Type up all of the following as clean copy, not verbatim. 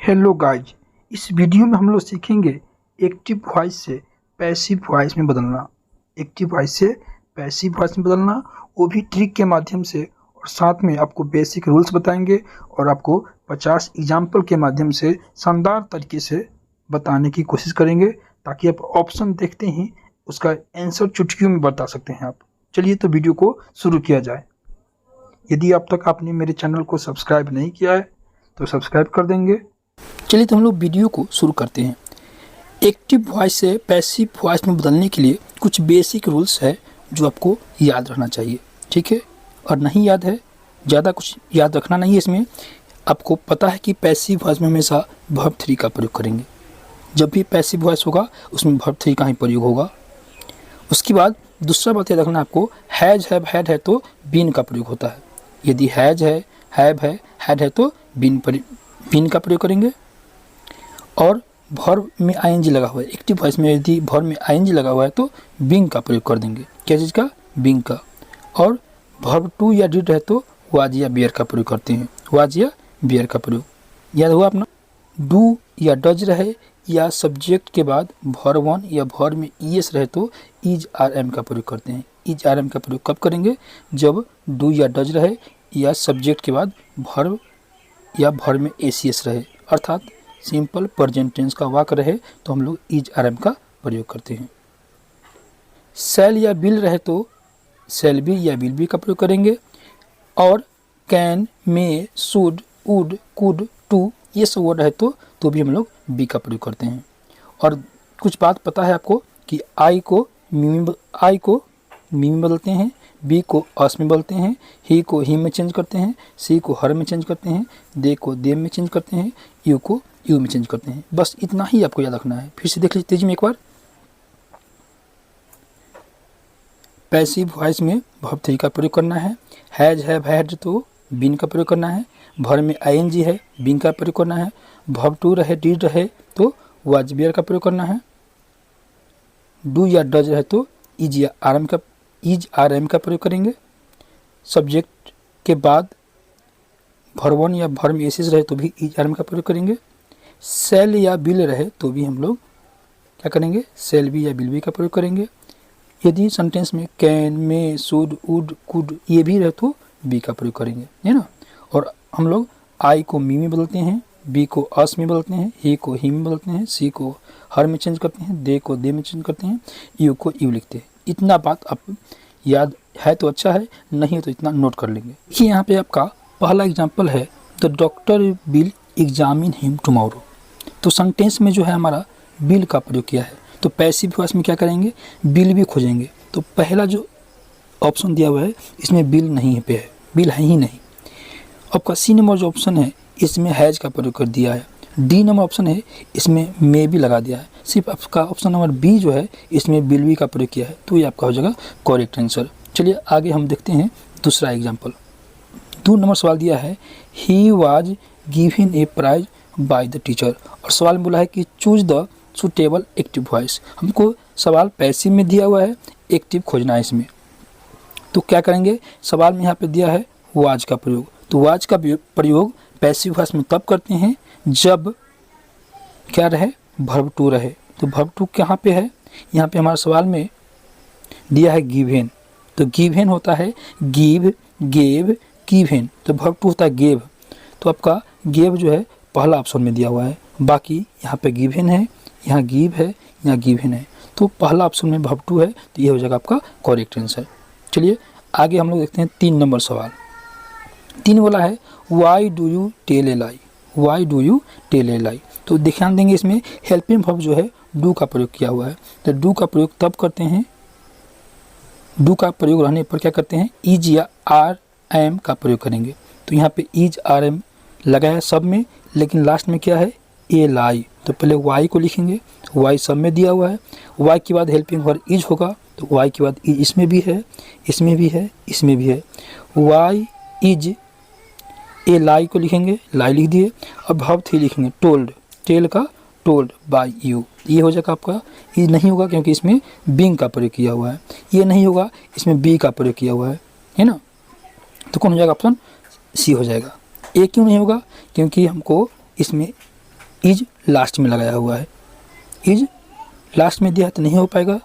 Hello guys, इस video में हम लोग सीखेंगे एक्टिव वॉइस से पैसिव वॉइस में बदलना। एक्टिव वॉइस से पैसिव वॉइस में बदलना, वो भी ट्रिक के माध्यम से, और साथ में आपको बेसिक रूल्स बताएंगे और आपको 50 एग्जाम्पल के माध्यम से शानदार तरीके से बताने की कोशिश करेंगे, ताकि आप ऑप्शन देखते ही उसका आंसर चुटकियों में बता सकते हैं आप। चलिए तो वीडियो को शुरू किया जाए। यदि अब तक आपने मेरे चैनल को सब्सक्राइब नहीं किया है तो सब्सक्राइब कर देंगे। चलिए तो हम लोग वीडियो को शुरू करते हैं। एक्टिव वॉइस से पैसिव वॉइस में बदलने के लिए कुछ बेसिक रूल्स है जो आपको याद रखना चाहिए, ठीक है। और नहीं याद है, ज़्यादा कुछ याद रखना नहीं है इसमें। आपको पता है कि पैसिव वॉइस में हमेशा वर्ब 3 का प्रयोग करेंगे। जब भी पैसिव वॉइस होगा उसमें वर्ब 3 का ही प्रयोग होगा। उसके बाद दूसरा बात याद रखना आपको, हैज हैव हैड है तो बीन का प्रयोग होता है। यदि हैज है, हैव है, हैड है तो बीन का प्रयोग करेंगे। और वर्ब में आईएनजी लगा हुआ है, एक्टिव वॉइस में यदि वर्ब में आईएनजी लगा हुआ है तो बीइंग का प्रयोग कर देंगे। क्या चीज़ का? बीइंग का। और वर्ब टू या डिड है तो वाज या बियर का प्रयोग करते हैं। वाज या बियर का प्रयोग याद हुआ अपना। डू या डज रहे या सब्जेक्ट के बाद वर्ब वन या वर्ब में ईएस रहे तो इज आर एम का प्रयोग करते हैं। इज आर एम का प्रयोग कब करेंगे? जब डू या डज रहे या सब्जेक्ट के बाद वर्ब या वर्ब में एसीएस रहे, अर्थात सिंपल प्रेजेंट टेंस का वाक्य रहे तो हम लोग इज आर एम का प्रयोग करते हैं। शैल या विल रहे तो शैल बी या विल बी का प्रयोग करेंगे। और can, may, should, would, could, टू ये सब वर्ड है तो भी हम लोग बी का प्रयोग करते हैं। और कुछ बात पता है आपको कि आई को मी में बदलते हैं, बी को अस में बदलते हैं, ही को ही में चेंज करते हैं, सी को हर में चेंज करते हैं, दे को देम में चेंज करते हैं, यू को यू में चेंज करते हैं। बस इतना ही आपको याद रखना है। फिर से देख लीजिए तेजी में एक बार। पैसिव वॉइस में वर्ब 3 का प्रयोग करना है। हैज हैव हैड तो बीन का प्रयोग करना है। वर्ब में आईएनजी है, बीन का प्रयोग करना है। वर्ब टू रहे, डिड रहे तो वाज बियर का प्रयोग करना है। डू या डज रहे तो इज आर एम का प्रयोग करेंगे। सब्जेक्ट के बाद वर्ब वन या वर्ब में एसिस रहे तो भी इज आर एम का प्रयोग करेंगे। सेल या बिल रहे तो भी हम लोग क्या करेंगे? सेल बी या बिल बी का प्रयोग करेंगे। यदि सेंटेंस में can, may, should, would, could ये भी रहे तो बी का प्रयोग करेंगे, है ना। और हम लोग आई को मी में बदलते हैं, बी को अस में बदलते हैं, ही को ही में बदलते हैं, सी को हर में चेंज करते हैं, दे को दे में चेंज करते हैं, यू को यू लिखते हैं। इतना बात आप याद है तो अच्छा है, नहीं है तो इतना नोट कर लेंगे। देखिए यहाँ पे आपका पहला एग्जाम्पल है, the doctor will examine him tomorrow. तो सेंटेंस में जो है हमारा बिल का प्रयोग किया है, तो पैसिव वॉइस में क्या करेंगे? बिल भी खोजेंगे। तो पहला जो ऑप्शन दिया हुआ है इसमें बिल नहीं है, पे है, बिल है ही नहीं। आपका सी नंबर जो ऑप्शन है इसमें हैज का प्रयोग कर दिया है। डी नंबर ऑप्शन है इसमें मे भी लगा दिया है। सिर्फ आपका ऑप्शन नंबर बी जो है इसमें बिल भी का प्रयोग किया है, तो ये आपका हो जाएगा करेक्ट आंसर। चलिए आगे हम देखते हैं दूसरा एग्जाम्पल। 2 नंबर सवाल दिया है, he was given a prize by the teacher. और सवाल में बोला है कि choose the suitable active voice. हमको सवाल पैसिव में दिया हुआ है, एक्टिव खोजना है इसमें। तो क्या करेंगे? सवाल में यहाँ पे दिया है वाज का प्रयोग, तो वाज का प्रयोग पैसिव वॉइस में तब करते हैं जब क्या रहे? वर्ब टू रहे। तो वर्ब टू कहाँ पे है? यहाँ पे हमारे सवाल में दिया है गिवन, तो गिवन होता है गिव, गेव, गिवन। तो वर्ब टू होता है गेव, तो आपका गेव जो है पहला ऑप्शन में दिया हुआ है। बाकी यहाँ पे गिवन है, यहाँ गिव है, यहाँ गिवन है, तो पहला ऑप्शन में वर्ब टू है, तो ये हो जाएगा आपका करेक्ट आंसर। चलिए आगे हम लोग देखते हैं 3 नंबर सवाल। 3 बोला है why do you tell a lie. Why do you tell a lie. तो ध्यान देंगे इसमें हेल्पिंग वर्ब जो है डू का प्रयोग किया हुआ है। तो डू का प्रयोग तब करते हैं, डू का प्रयोग रहने पर क्या करते हैं? इज या आर एम का प्रयोग करेंगे। तो यहाँ पे इज आर एम लगा है सब में, लेकिन लास्ट में क्या है? ए लाई। तो पहले वाई को लिखेंगे, वाई सब में दिया हुआ है। वाई के बाद हेल्पिंग वर्ब इज होगा, तो वाई के बाद इज इसमें भी है, इसमें भी है, इसमें भी है। वाई इज ए लाई को लिखेंगे, लाई लिख दिए। और वर्ब 3 लिखेंगे टोल्ड, टेल का टोल्ड बाय यू। ये हो जाएगा आपका। ये नहीं होगा क्योंकि इसमें बीइंग का प्रयोग किया हुआ है। ये नहीं होगा, इसमें बी का प्रयोग किया हुआ है ना। तो कौन हो जाएगा? ऑप्शन सी हो जाएगा। ए क्यों नहीं होगा? क्योंकि हमको इसमें इज लास्ट में लगाया हुआ है, इज लास्ट में दिया है तो नहीं हो पाएगा।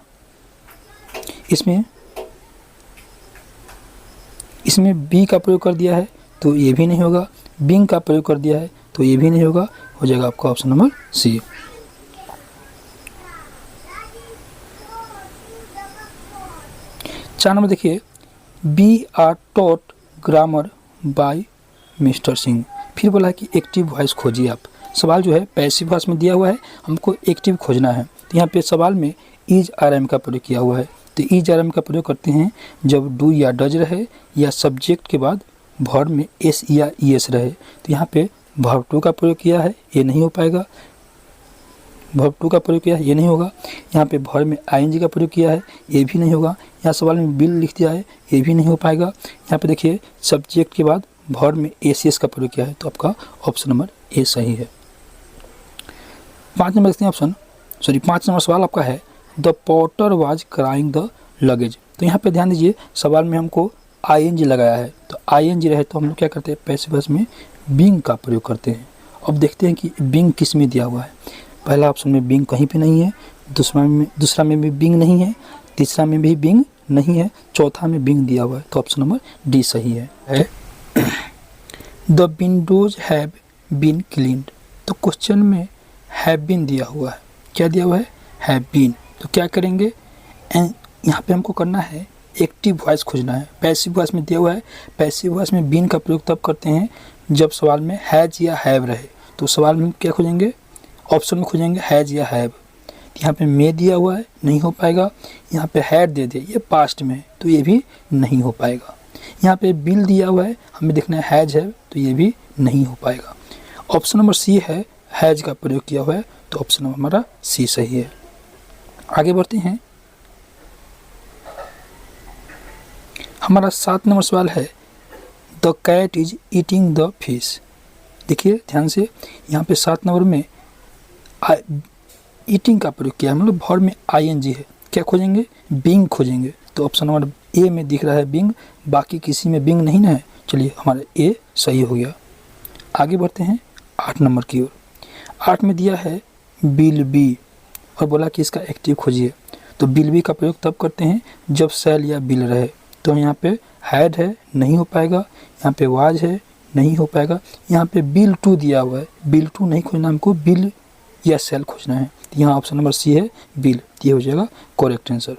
इसमें बी का प्रयोग कर दिया है तो ये भी नहीं होगा, बिंग का प्रयोग कर दिया है तो ये भी नहीं होगा, हो जाएगा आपका ऑप्शन नंबर सी। 4 नंबर देखिए, we are taught grammar by mister Singh. फिर बोला है कि एक्टिव वॉइस खोजिए आप। सवाल जो है पैसिव वॉइस में दिया हुआ है, हमको एक्टिव खोजना है। तो यहाँ पे सवाल में इज आर एम का प्रयोग किया हुआ है, तो इज आर एम का प्रयोग करते हैं जब डू या डज रहे या सब्जेक्ट के बाद वर्ब में एस या ई एस रहे। तो यहाँ पे वर्ब टू का प्रयोग किया है, ये नहीं हो पाएगा। वर्ब टू का प्रयोग किया है, ये नहीं होगा। यहाँ पे वर्ब में आईएनजी का प्रयोग किया है, ये भी नहीं होगा। यहाँ सवाल में बिल लिख दिया है, ये भी नहीं हो पाएगा। यहाँ पे देखिए सब्जेक्ट के बाद वर्ब में एसीएस का प्रयोग किया है, तो आपका ऑप्शन नंबर ए सही है। 5 नंबर देखते हैं ऑप्शन, 5 नंबर सवाल आपका है the Potter was crying the luggage. तो यहाँ पे ध्यान दीजिए सवाल में हमको आईएनजी लगाया है, तो आईएनजी रहे तो हम लोग क्या करते हैं पैसिव वॉइस में बिंग का प्रयोग करते हैं। अब देखते हैं कि बिंग किस में दिया हुआ है। पहला ऑप्शन में बिंग कहीं पे नहीं है, दूसरा में भी बिंग नहीं है, तीसरा में भी बिंग नहीं है, चौथा में बिंग दिया हुआ है, तो ऑप्शन नंबर डी सही है। The windows have been cleaned. तो क्वेश्चन में हैव बीन दिया हुआ है, क्या दिया हुआ है हैव बीन। तो क्या करेंगे, यहाँ पे हमको करना है एक्टिव वॉइस खोजना है। पैसिव वॉइस में दिया हुआ है, पैसिव वॉइस में बीन का प्रयोग तब करते हैं जब सवाल में हैज या हैव रहे। तो सवाल में क्या खोजेंगे, ऑप्शन में खोजेंगे हैज या हैव। यहाँ पे मे दिया हुआ है, नहीं हो पाएगा। यहाँ पे हैड दे दिया, ये पास्ट में है तो ये भी नहीं हो पाएगा। यहाँ पे बिल दिया हुआ है, हमें देखना है हैज है, तो ये भी नहीं हो पाएगा। ऑप्शन नंबर सी है, हैज का प्रयोग किया हुआ है, तो ऑप्शन नंबर हमारा सी सही है। आगे बढ़ते हैं, हमारा 7 नंबर सवाल है the cat is eating the fish. देखिए ध्यान से, यहाँ पे 7 नंबर में ईटिंग का प्रयोग किया है, मतलब वर्ब में आईएनजी है। क्या खोजेंगे, बिंग खोजेंगे। तो ऑप्शन नंबर ए में दिख रहा है बिंग, बाकी किसी में बिंग नहीं ना है। चलिए हमारा ए सही हो गया। आगे बढ़ते हैं 8 नंबर की ओर। 8 में दिया है बिल बी और बोला कि इसका एक्टिव खोजिए। तो बिल बी का प्रयोग तब करते हैं जब सेल या बिल रहे। तो यहाँ पे हैड है, नहीं हो पाएगा। यहाँ पे वाज है, नहीं हो पाएगा। यहाँ पे बिल टू दिया हुआ है, बिल टू नहीं खोजना, हमको बिल या सेल खोजना है। यहाँ ऑप्शन नंबर सी है बिल, ये हो जाएगा करेक्ट आंसर।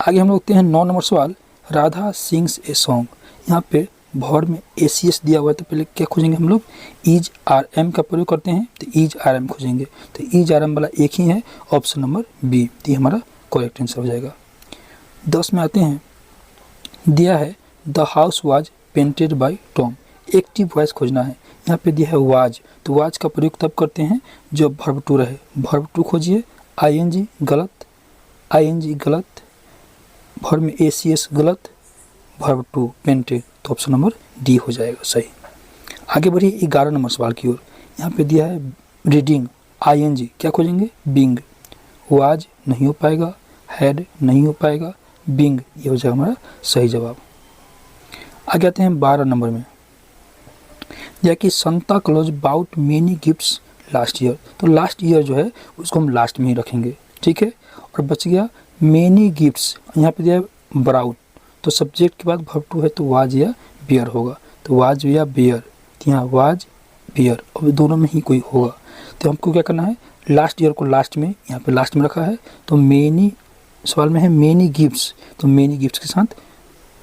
आगे हम लोग देखते हैं 9 नंबर सवाल, राधा सिंग्स ए सॉन्ग। यहाँ पे वर्ब में एसीएस दिया हुआ है, तो पहले क्या खोजेंगे हम लोग, इज आर एम का प्रयोग करते हैं, तो इज आर एम खोजेंगे। तो इज आर एम वाला एक ही है, ऑप्शन नंबर बी, ये हमारा करेक्ट आंसर हो जाएगा। 10 में आते हैं, दिया है the house was painted bye Tom. Active voice खोजना है। यहाँ पे दिया है वाज, तो वाज का प्रयोग तब करते हैं जब वर्ब टू रहे। वर्ब टू खोजिए, आईएनजी गलत, आईएनजी गलत, वर्ब में एसीएस गलत, वर्ब टू पेंटेड, तो ऑप्शन नंबर डी हो जाएगा सही। आगे बढ़िए 11 नंबर सवाल की ओर। यहाँ पे दिया है रीडिंग, आईएनजी, क्या खोजेंगे, बिंग। वाज नहीं हो पाएगा, हैड नहीं हो पाएगा, बिंग, ये हो जाएगा हमारा सही जवाब। आगे आते हैं 12 नंबर में, या कि Santa Claus bought many gifts last year. तो लास्ट ईयर जो है उसको हम लास्ट में ही रखेंगे, ठीक है। और बच गया मेनी गिफ्ट्स, यहाँ पे दिया है ब्राउट, तो सब्जेक्ट के बाद वर्ब टू है तो वाज या बियर होगा। तो वाज या बियर, तो यहाँ वाज बियर, अब दोनों में ही कोई होगा। तो हमको क्या करना है, लास्ट ईयर को लास्ट में, यहाँ पे लास्ट में रखा है, तो मेनी सवाल में है मेनी गिफ्ट्स, तो मेनी गिफ्ट्स के साथ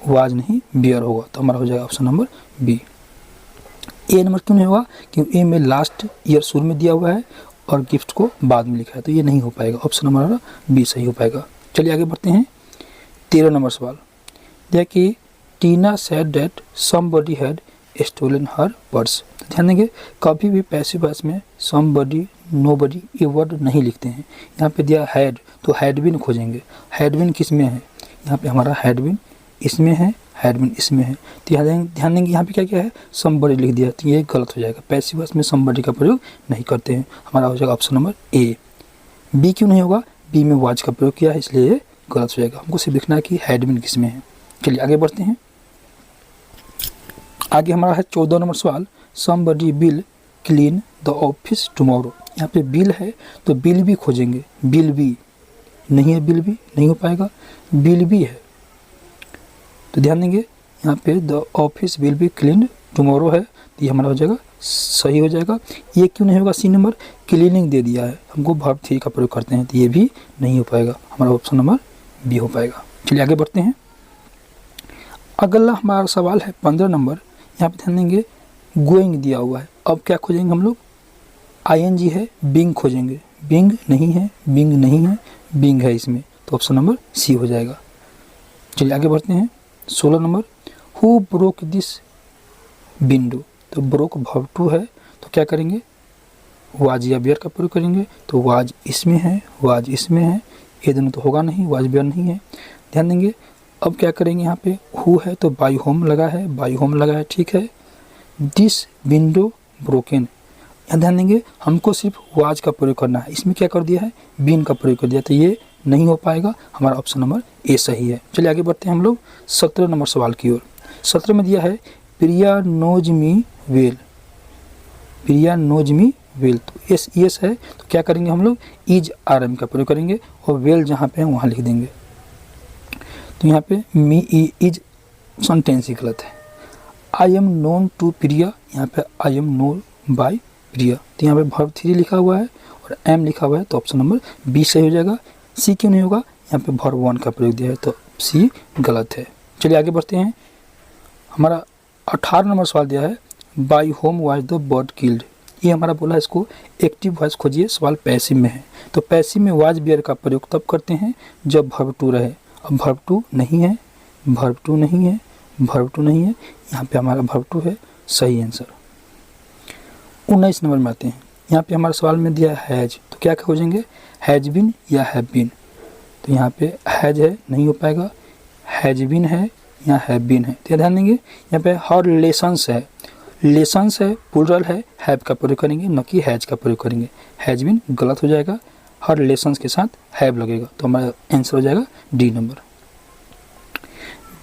वाज नहीं बियर होगा, तो हमारा हो जाएगा ऑप्शन नंबर बी। ए नंबर क्यों नहीं होगा, क्योंकि ए में लास्ट ईयर शुरू में दिया हुआ है और गिफ्ट को बाद में लिखा है, तो ये नहीं हो पाएगा, ऑप्शन नंबर हमारा बी सही हो पाएगा। चलिए आगे बढ़ते हैं 13 नंबर सवाल, देखिए Tina said that somebody had stolen her purse. ध्यान देंगे कभी भी पैसिव वॉइस में समबडी नोबडी ये वर्ड नहीं लिखते हैं। यहाँ पे दिया हैड, तो हैडबिन खोजेंगे। हैडबिन किस में है, यहाँ पे हमारा हैडबिन इसमें है, हैडबिन इसमें है। तो ध्यान देंगे यहाँ पे क्या क्या है, समबडी लिख दिया, तो ये गलत हो जाएगा। पैसिव वॉइस में समबडी का प्रयोग नहीं करते हैं, हमारा हो जाएगा ऑप्शन नंबर ए। बी क्यों नहीं होगा, बी में वाज का प्रयोग किया है इसलिए ये गलत हो जाएगा। हमको सिर्फ लिखना है कि हैडबिन किस में है। चलिए आगे बढ़ते हैं। आगे हमारा है 14 नंबर सवाल, somebody will clean the office tomorrow. यहाँ पे बिल है तो बिल भी खोजेंगे, बिल भी नहीं है, बिल भी नहीं हो पाएगा, बिल भी है तो ध्यान देंगे यहाँ पे the office will be clean tomorrow है तो ये हमारा हो जाएगा सही हो जाएगा। ये क्यों नहीं होगा, सी नंबर क्लीनिंग दे दिया है, हमको वर्ब 3 का प्रयोग करते हैं तो ये भी नहीं हो पाएगा, हमारा ऑप्शन नंबर बी हो पाएगा। चलिए आगे बढ़ते हैं। अगला हमारा सवाल है 15 नंबर। यहाँ पे ध्यान देंगे गोइंग दिया हुआ है, अब क्या खोजेंगे हम लोग, आईएनजी है, बिंग खोजेंगे, बिंग नहीं है, बिंग नहीं है, बिंग है इसमें तो ऑप्शन नंबर सी हो जाएगा। चलिए आगे बढ़ते हैं। 16 number, who broke this window, तो ब्रोक वर्ब 2 है तो क्या करेंगे, वाज या बियर का प्रयोग करेंगे तो वाज इसमें है, वाज इसमें है, ये दोनों तो होगा नहीं, वाज बियर नहीं है, ध्यान देंगे। अब क्या करेंगे, यहाँ पे हु है तो बाई होम लगा है, बाई होम लगा है, ठीक है। दिस विंडो ब्रोकन, यहाँ ध्यान देंगे हमको सिर्फ वाज का प्रयोग करना है, इसमें क्या कर दिया है, बीन का प्रयोग कर दिया तो ये नहीं हो पाएगा, हमारा ऑप्शन नंबर ए सही है। चलिए आगे बढ़ते हैं हम लोग 17 नंबर सवाल की ओर। 17 में दिया है प्रिया नोज मी वेल, प्रिया नोज मी वेल तो एस यस है तो क्या करेंगे हम लोग, इज आर एम का प्रयोग करेंगे और वेल जहाँ पे है वहाँ लिख देंगे। तो यहाँ पे मी इज सेंटेंस ही गलत है। आई एम नोन टू प्रिया, यहाँ पे आई एम नोन बाय प्रिया तो यहाँ पे वर्ब 3 लिखा हुआ है और एम लिखा हुआ है तो ऑप्शन नंबर बी सही हो जाएगा। सी क्यों नहीं होगा, यहाँ पे वर्ब 1 का प्रयोग दिया है तो सी गलत है। चलिए आगे बढ़ते हैं। हमारा 18 नंबर सवाल दिया है by home was the bird killed, ये हमारा बोला है इसको एक्टिव वॉइस खोजिए, सवाल पैसिव में है तो पैसिव में वाज बियर का प्रयोग तब करते हैं जब वर्ब 2 रहे। अब वर्ब 2 नहीं है, वर्ब 2 नहीं है, वर्ब 2 नहीं है, यहाँ पे हमारा वर्ब 2 है, सही आंसर। 19 नंबर में आते हैं। यहाँ पे हमारे सवाल में दिया हैज तो क्या खोजेंगे, हैज बिन या हैव बिन, तो यहाँ पे हैज है नहीं हो पाएगा, हैज बिन है या हैव बिन है तो ध्यान देंगे यहाँ पे हर लेसन्स है, लेसन्स है प्लूरल है, हैव का प्रयोग करेंगे न कि हैज का प्रयोग करेंगे, हैज बिन गलत हो जाएगा, हर लेसन्स के साथ हैव लगेगा तो हमारा आंसर हो जाएगा डी नंबर।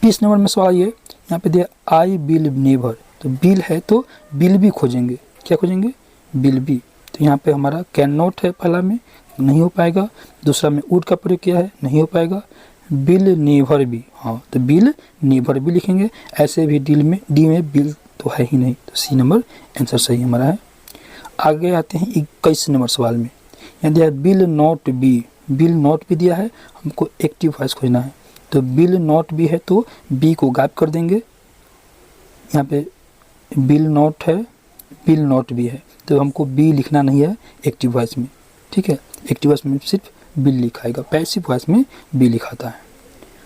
20 नंबर में सवाल ये यहाँ पे दिया आई बिल नेवर, तो बिल है तो बिल भी खोजेंगे, क्या खोजेंगे, बिल भी तो यहाँ पे हमारा कैन नॉट है, पहला में नहीं हो पाएगा, दूसरा में वुड का प्रयोग किया है नहीं हो पाएगा, बिल नेवर भी, हाँ तो बिल नेवर भी लिखेंगे, ऐसे भी डी में बिल तो है ही नहीं तो सी नंबर आंसर सही हमारा है। आगे आते हैं 21 नंबर सवाल में, यहाँ दिया bill not be, bill not भी दिया है, हमको एक्टिव वॉइस खोजना है तो बिल नॉट भी है तो बी को गायब कर देंगे, यहाँ पे बिल नॉट है, बिल नॉट भी है तो हमको बी लिखना नहीं है एक्टिव वॉइस में, ठीक है, एक्टिव वॉइस में सिर्फ बिल लिखाएगा, पैसिव वॉइस में बी लिखाता है।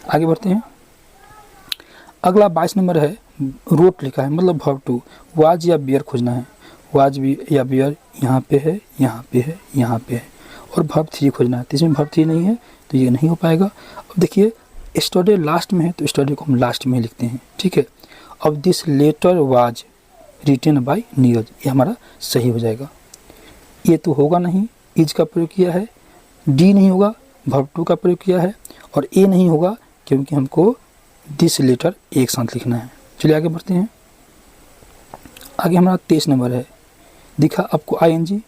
आगे बढ़ते हैं। अगला 22 नंबर है रोट लिखा है मतलब वर्ब 2, वाज या बियर खोजना है, वाज भी या बियर यहाँ पे है, यहाँ पे है, यहाँ पे है और वर्ब 3 खोजना है तो इसमें वर्ब 3 नहीं है तो ये नहीं हो पाएगा। अब देखिए स्टडी लास्ट में है तो स्टडी को हम लास्ट में लिखते हैं, ठीक है। अब this letter was written by Neeraj, ये हमारा सही हो जाएगा। ये तो होगा नहीं, इज का प्रयोग किया है, डी नहीं होगा, वर्ब 2 का प्रयोग किया है और ए नहीं होगा क्योंकि हमको दिस लेटर एक साथ लिखना है। चलिए आगे बढ़ते हैं। आगे हमारा 23 नंबर है, दिखा आपको आईएनजी,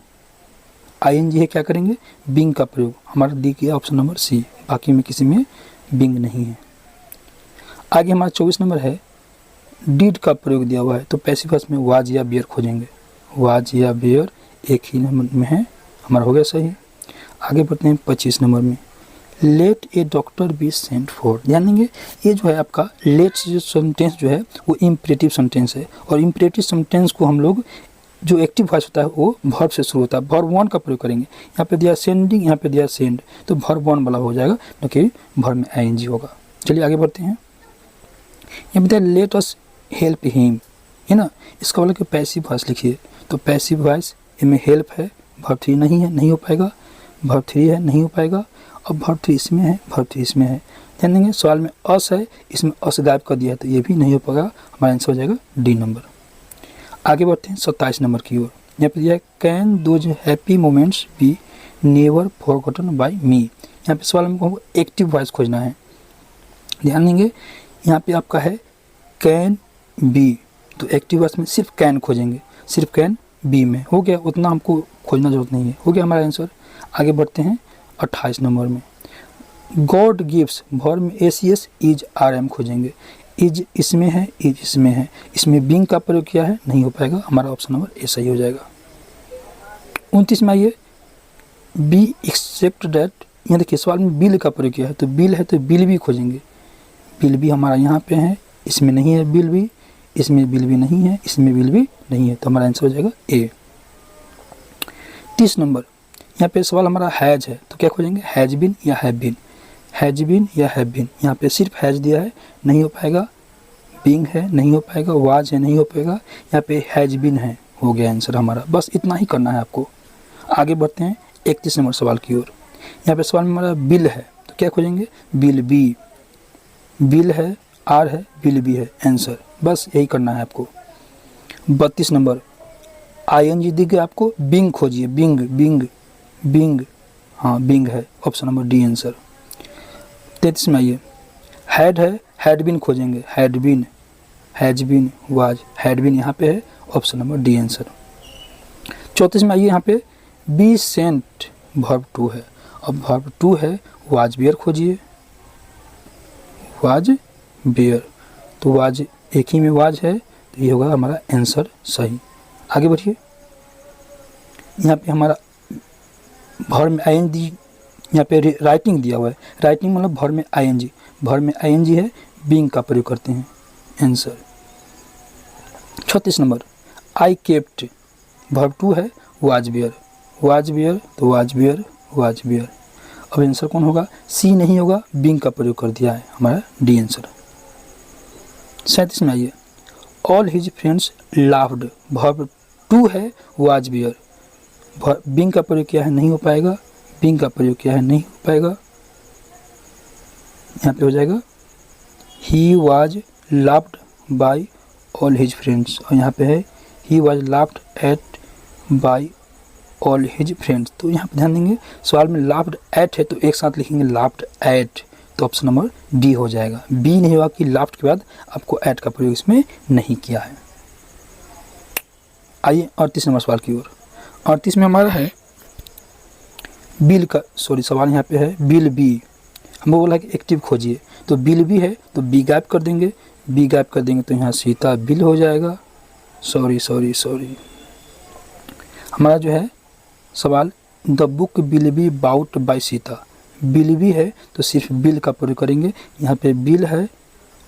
आईएनजी है क्या करेंगे, बिंग का प्रयोग, हमारा दी गया ऑप्शन नंबर सी, बाकी में किसी में बिंग नहीं है। आगे हमारा 24 नंबर है डिड का प्रयोग दिया हुआ है तो पैसिव वॉइस में वाज या बियर खोजेंगे, वाज या बियर एक ही नंबर में है, हमारा हो गया सही। आगे बढ़ते हैं 25 नंबर में, let a doctor be sent for, ध्यान देंगे ये जो है आपका लेट जो सेंटेंस जो है वो इम्परेटिव सेंटेंस है और इम्परेटिव सेंटेंस को हम लोग जो एक्टिव वॉइस होता है वो वर्ब से शुरू होता है, वर्ब 1 का प्रयोग करेंगे, यहाँ पे दिया सेंडिंग, यहाँ पे दिया सेंड तो वर्ब 1 वाला हो जाएगा न कि वर्ब में आईएनजी होगा। चलिए आगे बढ़ते हैं। यहाँ पे दिया लेट अस हेल्प हिम, है ना, इसका वाला कि पैसिव वॉइस लिखिए तो पैसिव वॉइस इनमें हेल्प है, वर्ब 3 नहीं है, नहीं हो पाएगा, वर्ब 3 है नहीं हो पाएगा, अब वर्ब 3 इसमें है, वर्ब 3 इसमें है, ध्यान देंगे सवाल में अस है, इसमें अस गायब कर दिया है तो ये भी नहीं हो पाएगा, हमारा आंसर हो जाएगा डी नंबर। आगे बढ़ते हैं 27 नंबर की ओर। यहाँ पे दिया है can those happy moments be never forgotten by me, यहाँ पे सवाल में हमको एक्टिव वॉइस खोजना है, ध्यान देंगे यहाँ पे आपका है कैन बी तो एक्टिव वॉइस में सिर्फ कैन खोजेंगे, सिर्फ कैन बी में। हो गया, उतना हमको खोजना जरूरत नहीं है। हो गया हमारा आंसर। आगे बढ़ते हैं 28 नंबर में। गॉड गिव्स भर में एसीएस इज आर एम खोजेंगे। इज इसमें है, इज इसमें है, इसमें बिंग का प्रयोग किया है, नहीं हो पाएगा। हमारा ऑप्शन नंबर ए सही हो जाएगा। 29 में आइए, बी एक्सेप्ट डैट। यहाँ देखिए सवाल में बिल का प्रयोग किया है, तो बिल है तो बिल भी खोजेंगे। बिल भी हमारा यहाँ पे है, इसमें नहीं है बिल भी, इसमें बिल भी नहीं है, इसमें बिल भी नहीं है, तो हमारा आंसर हो जाएगा ए। 30 नंबर, यहाँ पे सवाल हमारा हैज है, तो क्या खोजेंगे, हैज बिन या हैव बिन। हैज बिन या हैव बिन, यहाँ पे सिर्फ हैज दिया है, नहीं हो पाएगा। बिंग है, नहीं हो पाएगा। वाज है, नहीं हो पाएगा। यहाँ पे हैज बिन है, हो गया आंसर हमारा। बस इतना ही करना है आपको। आगे बढ़ते हैं 31 नंबर सवाल की ओर। यहाँ पे सवाल में हमारा बिल है, तो क्या खोजेंगे, बिल बी। बिल है, आर है, बिल बी है, आंसर। बस यही करना है आपको। 32 नंबर, आईएनजी दिख गया आपको, बिंग खोजिए। बिंग बिंग बिंग, हाँ बिंग है, ऑप्शन नंबर डी आंसर। 33 में आइए, हैड है, हैड बिन खोजेंगे। Had been, has been, was, had been यहाँ पे है, ऑप्शन नंबर डी आंसर। 34 में आइए, यहाँ पे बी सेंट वर्ब टू है। अब वर्ब टू है, वाज बियर खोजिए। वाज बियर, तो वाज एक ही में वाज है, तो ये होगा हमारा आंसर सही। आगे बढ़िए, यहाँ पे हमारा भर में आईएनजी, यहाँ पे राइटिंग दिया हुआ है। राइटिंग मतलब भर में आईएनजी, भर में आईएनजी है, बीइंग का प्रयोग करते हैं, answer. 36 number, I kept verb two है, वाज बियर। वाज बियर, तो वाज बियर, वाज बियर। अब आंसर कौन होगा, सी नहीं होगा, बीइंग का प्रयोग कर दिया है, हमारा डी आंसर। 37 में आइए, all his friends laughed verb two है, वाज बियर। बीइंग का प्रयोग किया है, नहीं हो पाएगा। बीइंग का प्रयोग किया है, नहीं हो पाएगा। यहाँ पे हो जाएगा he was laughed by all his friends, और यहाँ पे है he was laughed at by all his friends. तो यहाँ पे ध्यान देंगे, सवाल में लाफ्ड एट है, तो एक साथ लिखेंगे लाफ्ड एट, तो ऑप्शन नंबर डी हो जाएगा। बी नहीं होगा कि लाफ्ड के बाद आपको एट का प्रयोग इसमें नहीं किया है। आइए 38 नंबर सवाल की ओर। 38 में हमारा है बिल का, सॉरी सवाल यहाँ पे है बिल बी। हमको बोला कि एक्टिव खोजिए, तो बिल बी है, तो बी गायब कर देंगे। बी गायब कर देंगे तो यहाँ सीता बिल हो जाएगा। सॉरी सॉरी सॉरी, हमारा जो है सवाल, the book will be bought by Sita. Will be है, तो सिर्फ बिल का प्रयोग करेंगे। यहाँ पे बिल है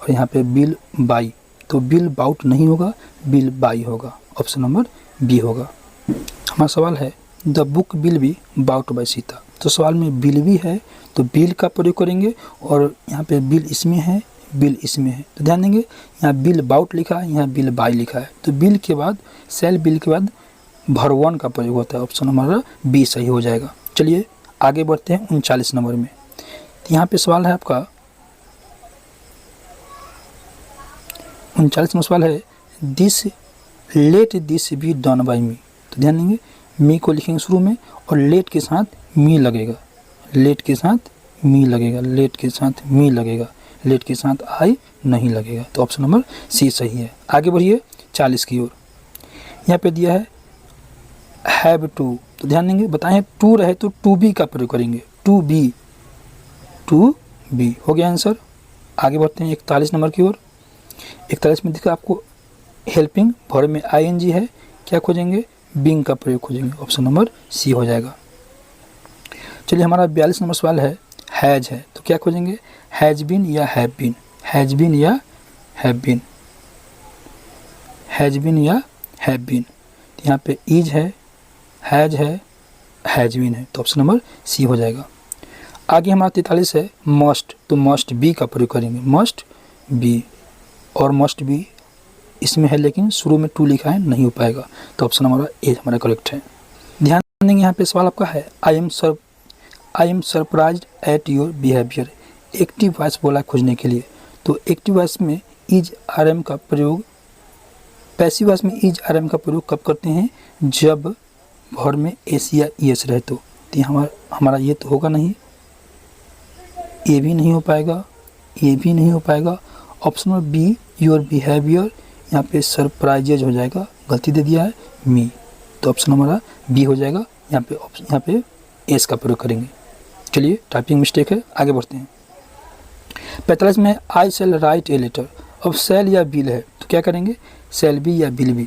और यहाँ पे बिल बाई, तो बिल बाउट नहीं होगा, बिल बाई होगा, ऑप्शन नंबर बी होगा। हमारा सवाल है the book will be bought by Sita, तो सवाल में बिल भी है, तो बिल का प्रयोग करेंगे, और यहाँ पे बिल इसमें है, बिल इसमें है, तो ध्यान देंगे यहाँ बिल बाउट लिखा है, यहाँ बिल बाई लिखा है, तो बिल के बाद सेल बिल के बाद भरवन का प्रयोग होता है, ऑप्शन हमारा बी सही हो जाएगा। चलिए आगे बढ़ते हैं 39 नंबर में। तो यहाँ पे सवाल है आपका 39 में सवाल है this let this be done by me. तो ध्यान देंगे मी को लिखेंगे शुरू में, और लेट के साथ मी लगेगा, लेट के साथ मी लगेगा, लेट के साथ मी लगेगा, लेट के साथ आई नहीं लगेगा, तो ऑप्शन नंबर सी सही है। आगे बढ़िए 40 की ओर। यहाँ पे दिया है हैव टू, तो ध्यान देंगे बताएं टू रहे तो टू बी का प्रयोग करेंगे। टू बी, टू बी हो गया आंसर। आगे बढ़ते हैं 41 नंबर की ओर। 41 में दिखा आपको हेल्पिंग, भर में आईएनजी है, क्या खोजेंगे, बीइंग का प्रयोग खोजेंगे, ऑप्शन नंबर सी हो जाएगा। चलिए हमारा 42 नंबर सवाल है हैज है, तो क्या खोजेंगे, हैज बीन या हैव बीन। हैज बीन या हैव बीन, हैज बीन या हैव बीन। तो यहाँ पे इज है, हैज है, हैज बीन है, तो ऑप्शन नंबर सी हो जाएगा। आगे हमारा 43 है मस्ट, तो मस्ट बी का प्रयोग करेंगे, मस्ट बी, और मस्ट बी इसमें है लेकिन शुरू में टू लिखा है, नहीं हो पाएगा, तो ऑप्शन हमारा ए हमारा करेक्ट है। ध्यान देंगे यहाँ पे सवाल आपका है I am surprised at your behaviour. Active voice बोला खोजने के लिए, तो एक्टिव वॉइस में इज आर एम का प्रयोग, पैसिव वॉइस में इज आर एम का प्रयोग कब करते हैं, जब भर में एस या एस रहे, तो हमारा ये तो होगा नहीं, ये भी नहीं हो पाएगा, ये भी नहीं हो पाएगा, option number be your behaviour. यहाँ पे सरप्राइजेज हो जाएगा, गलती दे दिया है मी, तो ऑप्शन हमारा बी हो जाएगा। यहाँ पे एस का प्रयोग करेंगे। चलिए, टाइपिंग मिस्टेक है, आगे बढ़ते हैं। 45 में आई सेल राइट ए लेटर। अब सेल या बिल है तो क्या करेंगे, सेल बी या बिल बी,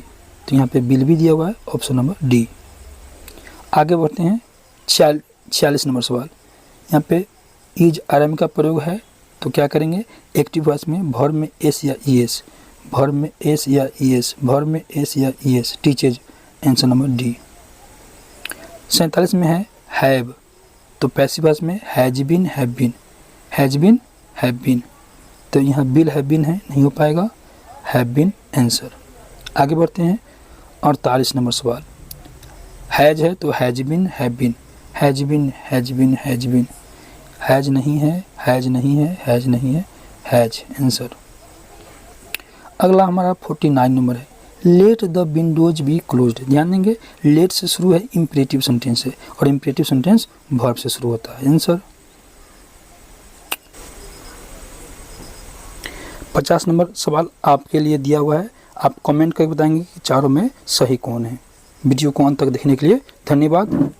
तो यहाँ पे बिल बी दिया हुआ है, ऑप्शन नंबर डी। आगे बढ़ते हैं 46 नंबर सवाल। यहाँ पे इज आरएम का प्रयोग है तो क्या करेंगे, एक्टिव वॉइस में वर्ब में एस या ई एस, वर्ब में एस या ई एस, वर्ब में एस या E S, teaches, answer number D. 47 में है हैव, तो पैसिव वॉइस में has been, have been, has been, have been, तो यहाँ बिल हैव बीन है, नहीं हो पाएगा, हैव बीन आंसर। आगे बढ़ते हैं 48 नंबर सवाल। हैज है तो has been, have been, has been, has been, has been, has नहीं है, हैज नहीं है, हैज नहीं है, हैज आंसर। अगला हमारा 49 नंबर है, let the Windows be closed. ध्यान देंगे, लेट से शुरू है, इम्परेटिव सेंटेंस है और इम्परेटिव सेंटेंस वर्ब से शुरू होता है, आंसर। 50 नंबर सवाल आपके लिए दिया हुआ है, आप कमेंट करके बताएंगे कि चारों में सही कौन है। वीडियो को अंत तक देखने के लिए धन्यवाद।